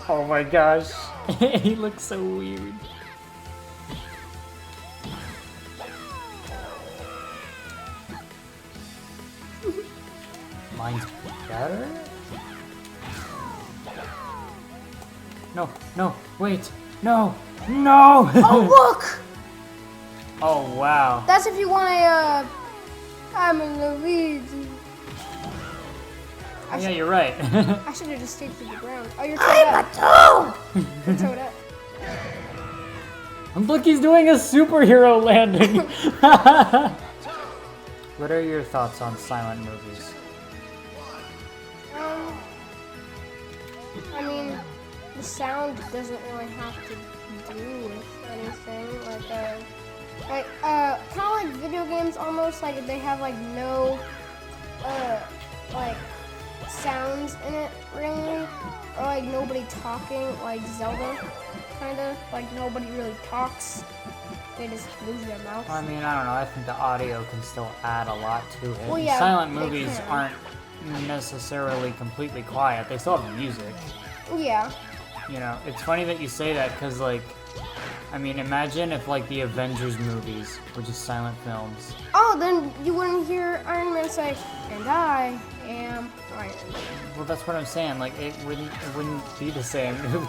Oh my gosh. He looks so weird. Mine's better? No, no, wait, no, no! Oh, look! Oh, wow. That's if you want a, I'm in Luigi. Oh, yeah, you're right. I should have just stayed to the ground. Oh, you're Toadette. You're Toadette. Look, he's doing a superhero landing. What are your thoughts on silent movies? I mean, the sound doesn't really have to do with anything. Kind of like video games almost, like they have like no, like sounds in it really, or like nobody talking, like Zelda, kind of like nobody really talks. They just move their mouth. I mean, I don't know. I think the audio can still add a lot to it. Well, yeah, silent they movies can. aren't necessarily completely quiet. They still have music. Yeah. You know, it's funny that you say that because, like, I mean, imagine if, like, the Avengers movies were just silent films. Oh, then you wouldn't hear Iron Man say, "And I am Iron Man." Well, that's what I'm saying. Like, it wouldn't be the same. It would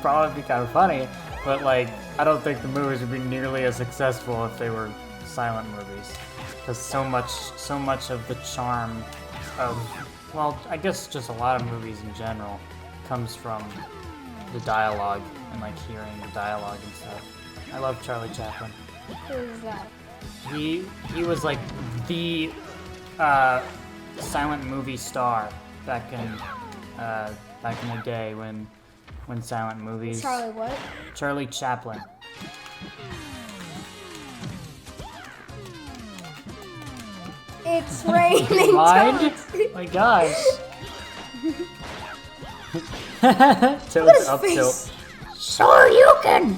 probably be kind of funny, but, like, I don't think the movies would be nearly as successful if they were silent movies. Because so much of the charm of, well, I guess just a lot of movies in general comes from the dialogue and like hearing the dialogue and stuff. I love Charlie Chaplin. Who is that? He was like the silent movie star back in the day when silent movies. Charlie what? Charlie Chaplin. It's raining Mind? toads. My gosh. Look Toad's at his up face. tilt. Sure you can.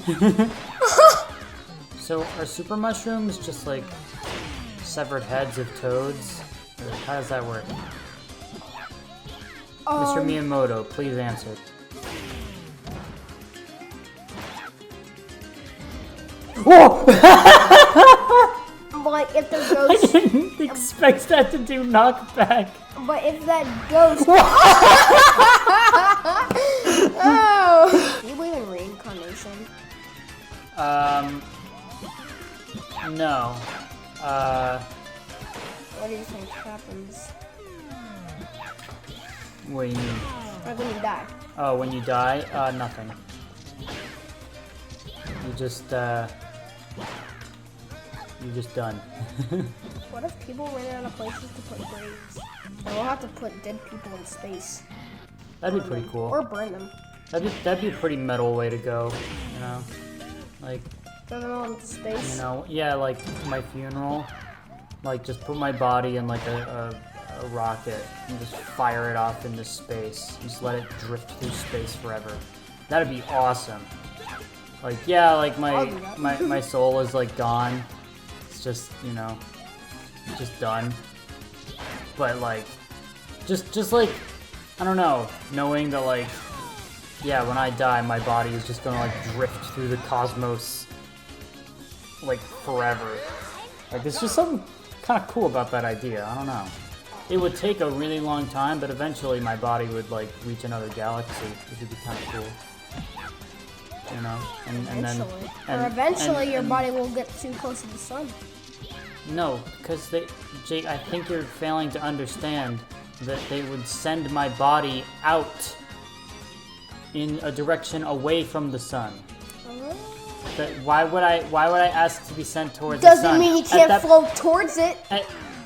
So are super mushrooms just like severed heads of toads? Or how does that work? Mr. Miyamoto, please answer. Whoa! But if the I ghost, didn't expect that to do knockback. but if that ghost, oh, do you believe in reincarnation? No. What do you think happens? What do you mean? Like when you die? Oh, when you die? Nothing. You're just done. What if people ran out of places to put graves? We'll have to put dead people in space. That'd be pretty cool. Or burn them. That'd be a pretty metal way to go, you know? Like, Throw them all into space. you know, yeah, like my funeral. Like, just put my body in like a rocket and just fire it off into space. Just let it drift through space forever. That'd be awesome. Like, yeah, like I'll do that. my soul is like gone. It's just, you know, just done. But like, just like, I don't know, knowing that like, yeah, when I die, my body is just gonna like drift through the cosmos, like forever. Like, there's just something kind of cool about that idea. I don't know. It would take a really long time, but eventually my body would like reach another galaxy, which would be kind of cool. You know, and then Eventually. Or eventually your body will get too close to the sun. No, because Jake, I think you're failing to understand that they would send my body out in a direction away from the sun. That why would I ask to be sent towards the sun? Doesn't mean you At can't that- float towards it.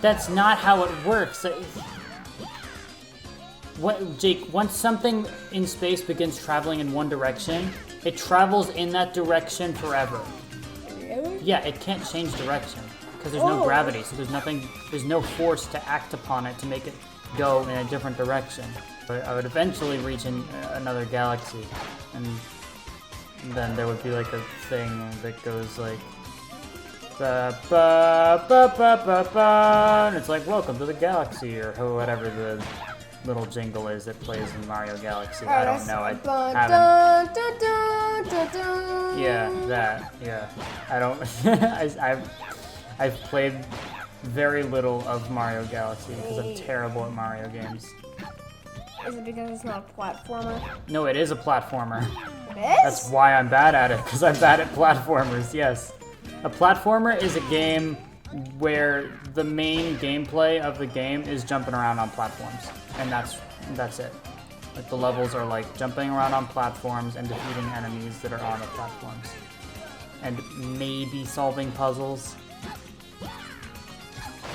That's not how it works. Jake, once something in space begins traveling in one direction, it travels in that direction forever. Really? Yeah, it can't change direction because there's no Oh. gravity, so there's no force to act upon it to make it go in a different direction. But I would eventually reach another galaxy, and then there would be like a thing that goes like ba ba ba ba ba ba, and it's like welcome to the galaxy or whatever the little jingle is that plays in Mario Galaxy. Oh, I don't know. I haven't. Yeah, that. Yeah, I don't. I've played very little of Mario Galaxy because I'm terrible at Mario games. Is it because it's not a platformer? No, it is a platformer. It is? That's why I'm bad at it, because I'm bad at platformers, yes. A platformer is a game where the main gameplay of the game is jumping around on platforms. And that's it. Like, the levels are like jumping around on platforms and defeating enemies that are on the platforms. And maybe solving puzzles.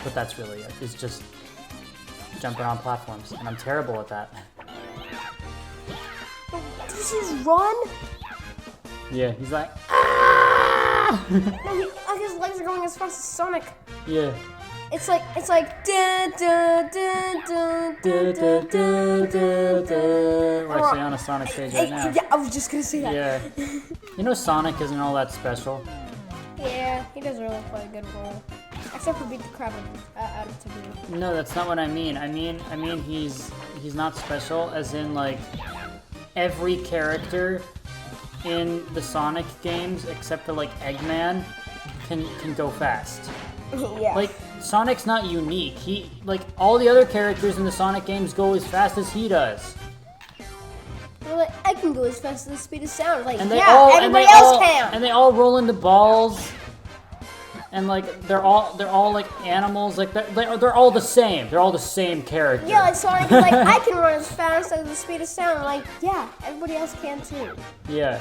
But that's really it. It's just jumping on platforms, and I'm terrible at that. Does he just run? Yeah, he's like, ah! No, like his legs are going as fast as Sonic. Yeah. It's like dun, dun, dun, dun, dun, dun, dun, dun. We're actually on a Sonic page right now. Yeah, I was just gonna say that. Yeah. You know Sonic isn't all that special. Yeah, he doesn't really play a good role. Except for beat the crap out of Taboo. No, that's not what I mean. I mean he's not special as in like every character in the Sonic games except for like Eggman can go fast. Yeah. Like Sonic's not unique. He like all the other characters in the Sonic games go as fast as he does. Well, like, I can go as fast as the speed of sound. Like, And everybody else can. And they all roll into balls. And like they're all like animals. Like they're all the same. They're all the same character. Yeah, like Sonic is like, I can run as fast as the speed of sound. Like, yeah, everybody else can too. Yeah.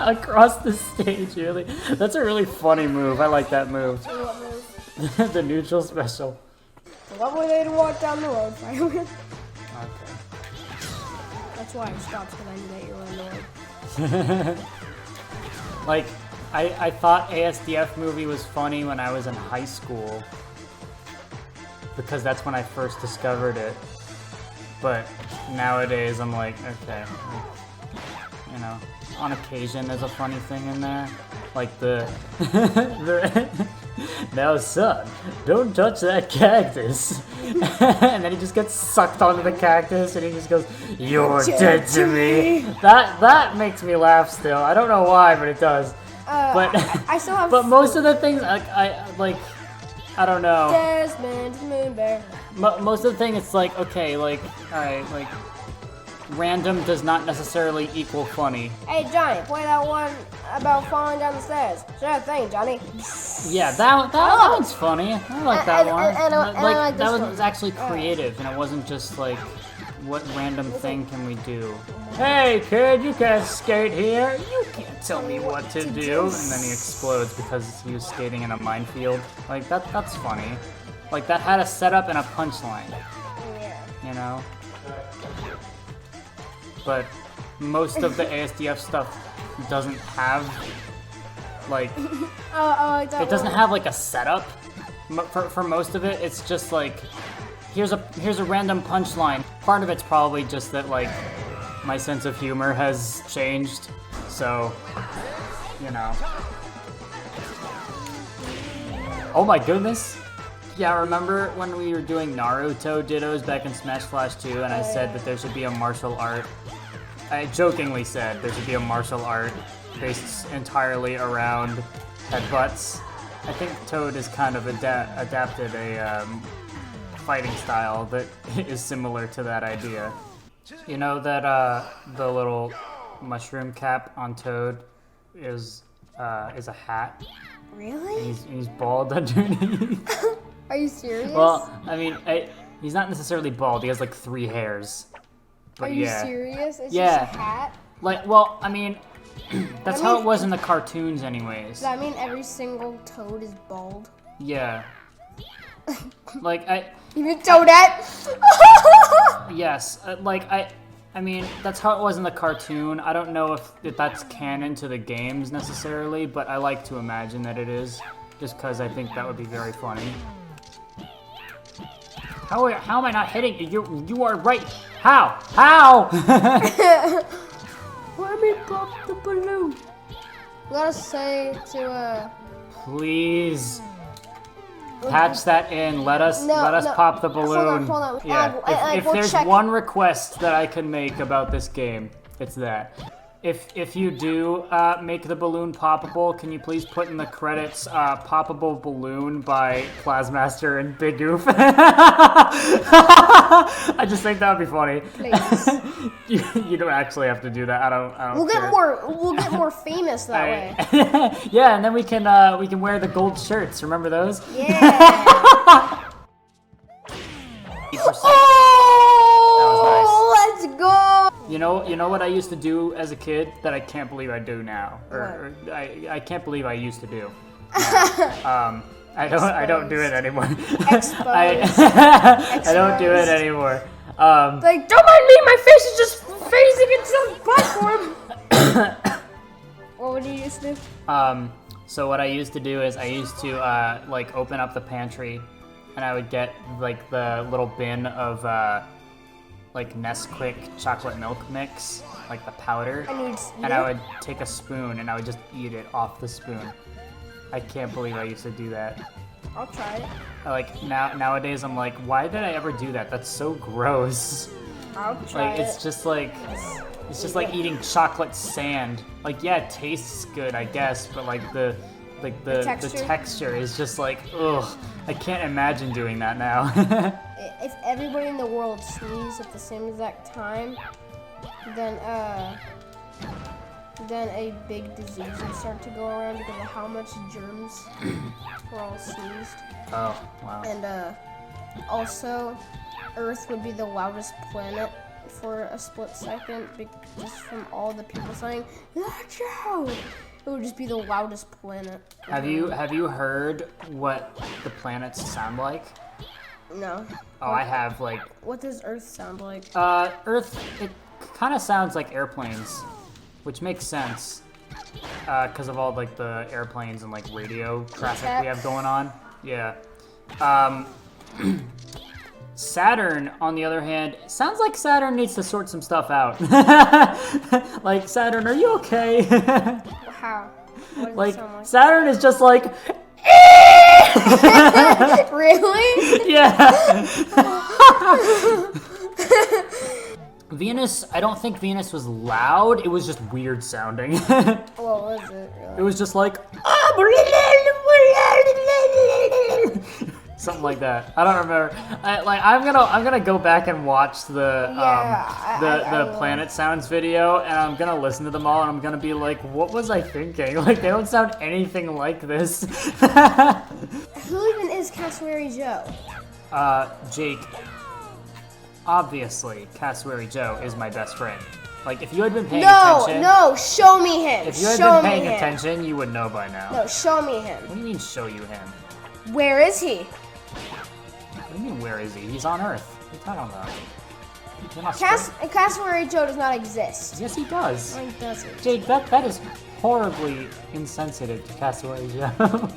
Across the stage, really. That's a really funny move. I like that move. What move? The neutral special. The lovely way to walk down the road, fireman. Okay. That's why I stopped, because I knew that you were annoyed. Like, I thought ASDF movie was funny when I was in high school. Because that's when I first discovered it. But nowadays I'm like, okay. You know, on occasion there's a funny thing in there. Like the now son, don't touch that cactus. And then he just gets sucked onto the cactus and he just goes, you're dead to me. That makes me laugh still. I don't know why, but it does. But I still have. But most of the things I don't know. Desmond Moonbear. Most of the thing it's like, okay, like, alright, like random does not necessarily equal funny. Hey Johnny, play that one about falling down the stairs. Sure thing, Johnny. Yeah, that one's funny. I like that one. And I like this that one. was actually creative, and it wasn't just like, what random thing can we do? Hey kid, you can't skate here. You can't tell me what to do. And then he explodes because he was skating in a minefield. Like that's funny. Like that had a setup and a punchline. Yeah. You know. But most of the ASDF stuff doesn't have like that it doesn't have like a setup. For most of it, it's just like here's a random punchline. Part of it's probably just that like my sense of humor has changed, so you know. Oh my goodness. Yeah, remember when we were doing Naruto dittos back in Smash Flash 2 and I said that there should be a martial art? I jokingly said there should be a martial art based entirely around headbutts. I think Toad has kind of adapted a fighting style that is similar to that idea. You know that the little mushroom cap on Toad is a hat? Really? He's bald underneath. Are you serious? Well, I mean, he's not necessarily bald. He has like 3 hairs. But Are you yeah. serious? It's Yeah. just a hat? Like, well, I mean, that's how it was in the cartoons anyways. Does that mean every single Toad is bald? Yeah. Like, Even Toadette? yes, I mean, that's how it was in the cartoon. I don't know if that's canon to the games necessarily, but I like to imagine that it is, just because I think that would be very funny. How am I not hitting you? You are right. How? Let me pop the balloon. We gotta say to Please. Patch that in. Let us pop the balloon. Hold on. Yeah. If there's one request that I can make about this game, it's that. If you do make the balloon poppable, can you please put in the credits "Poppable Balloon" by Plasmaster and Big Goof? I just think that would be funny. Please. You don't actually have to do that. I don't. We'll get more famous that way. Yeah, and then we can wear the gold shirts. Remember those? Yeah. Oh, let's go. You know what I used to do as a kid that I can't believe I do now, or I can't believe I used to do. I don't do it anymore. I don't do it anymore. Like, don't mind me, my face is just facing into the platform. What would you used to do? So what I used to do is I used to like open up the pantry, and I would get like the little bin of like Nesquik chocolate milk mix, like the powder, and I would take a spoon and I would just eat it off the spoon. I can't believe I used to do that. I'll try it. Like nowadays I'm like, why did I ever do that? That's so gross. I'll try it. It's just like eating chocolate sand. Like, yeah, it tastes good, I guess, but like the texture is just like, ugh. I can't imagine doing that now. If everybody in the world sneezed at the same exact time, then a big disease would start to go around because of how much germs were all sneezed. Oh, wow. And also, Earth would be the loudest planet for a split second, just from all the people saying, "Watch out!" It would just be the loudest planet. Have you heard what the planets sound like? No. Oh, I have, like... What does Earth sound like? Earth, it kind of sounds like airplanes, which makes sense, because of all, like, the airplanes and, like, radio traffic we have going on. Yeah. Saturn, on the other hand, sounds like Saturn needs to sort some stuff out. Like, Saturn, are you okay? How? What does like, it sound like? Saturn is just like... Really? Yeah. Venus, I don't think Venus was loud. It was just weird sounding. What was it? Really? It was just like... Something like that. I don't remember. I'm gonna go back and watch the Planet Sounds video, and I'm gonna listen to them all, and I'm gonna be like, what was I thinking? Like, they don't sound anything like this. Who even is Cassowary Joe? Jake. Obviously, Cassowary Joe is my best friend. Like, if you had been paying attention... No, show me him. If you had been paying attention, you would know by now. No, show me him. What do you mean, show you him? Where is he? What do you mean, where is he? He's on Earth. What are you talking about? Cassowary Joe does not exist. Yes, he does. No, he doesn't. Jake, that is horribly insensitive to Cassowary Joe.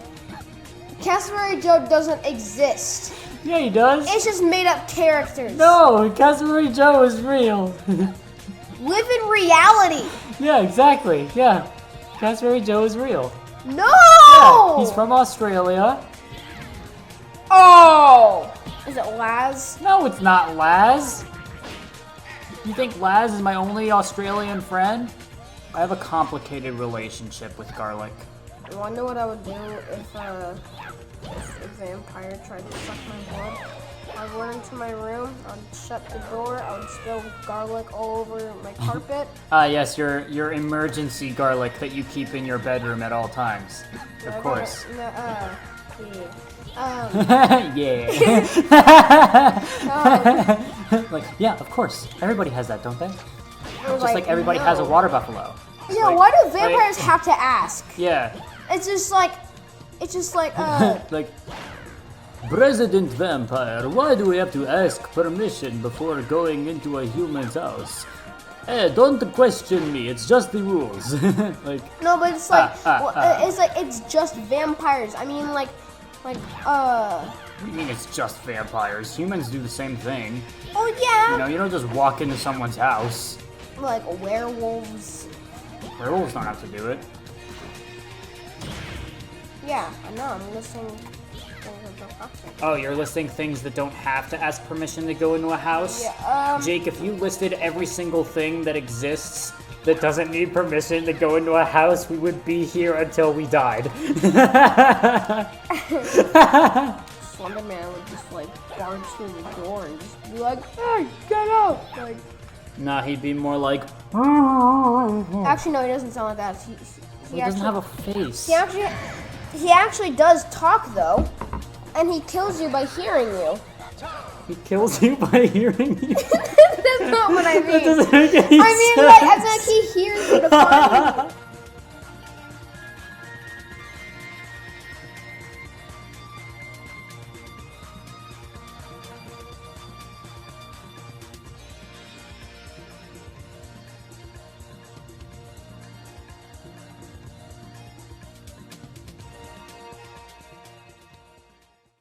Cassowary Joe doesn't exist. Yeah, he does. It's just made up characters. No, Cassowary Joe is real. Live in reality. Yeah, exactly. Yeah, Cassowary Joe is real. No! Yeah, he's from Australia. Oh! Is it Laz? No, it's not Laz. You think Laz is my only Australian friend? I have a complicated relationship with garlic. I wonder what I would do if a vampire tried to suck my blood. I'd run into my room, I'd shut the door, I would spill garlic all over my carpet. Yes, your emergency garlic that you keep in your bedroom at all times. Of course. Yeah. Yeah. Like, yeah, of course. Everybody has that, don't they? Just like everybody has a water buffalo. Yeah, like, why do vampires have to ask? Yeah. It's just like, like, President Vampire, why do we have to ask permission before going into a human's house? Hey, don't question me, it's just the rules. Like, no, but it's like, it's just vampires. I mean, like, What do you mean it's just vampires? Humans do the same thing. Oh, yeah. You know, you don't just walk into someone's house. Like werewolves. Werewolves don't have to do it. Yeah, I know, I'm listening. don't have to. Oh, you're listing things that don't have to ask permission to go into a house? Yeah, Jake, if you listed every single thing that exists that doesn't need permission to go into a house, we would be here until we died. Slender Man would just like barge through the door and just be like, "Hey, get out!" Like, nah, he'd be more like. actually, no, he doesn't sound like that. He doesn't have a face. He actually does talk though, and he kills you by hearing you. He kills you by hearing you. That's not what I mean. That doesn't make any I mean, like, as like he hears you to find you.